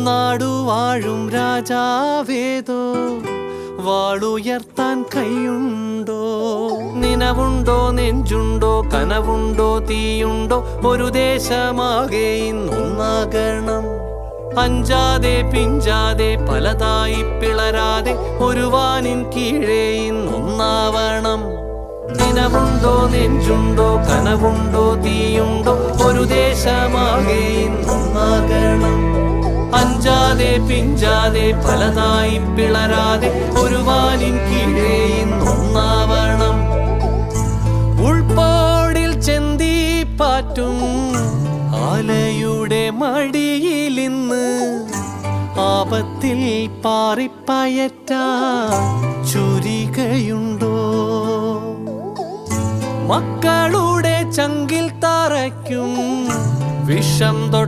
നാടുവാഴും രാജാവേതോ വാളുയർത്താൻ കൈയുണ്ടോ? നിനവുണ്ടോ, നെഞ്ചുണ്ടോ, കനവുണ്ടോ, തീയുണ്ടോ? ഒരു ദേശമാകെ ഇന്നൊന്നാകണം. അഞ്ചാതെ പിഞ്ചാതെ പലതായി പിളരാതെ ഒരു വാനിൻ കീഴേ ഇന്നൊന്നാവണം. നിനവുണ്ടോ, നെഞ്ചുണ്ടോ, കനവുണ്ടോ, തീയുണ്ടോ? ഒരു ദേശമാകെ ഇന്നൊന്നാകണം. അഞ്ചാതെ പിഞ്ചാതെ പലതായി പിളരാതെ ഒരു വാനിൻ കീഴേ ഇന്നൊന്നാവണം. ഉൾപ്പോടിൽ ചെന്തിപ്പാറ്റും ആലയുടെ മടിയിലിന്ന് ആപത്തിൽ പാറിപ്പയറ്റാൻ ചുരികയുണ്ടോ? മക്കളുടെ ചങ്കിൽ തറയ്ക്കും വിഷം തൊട്ട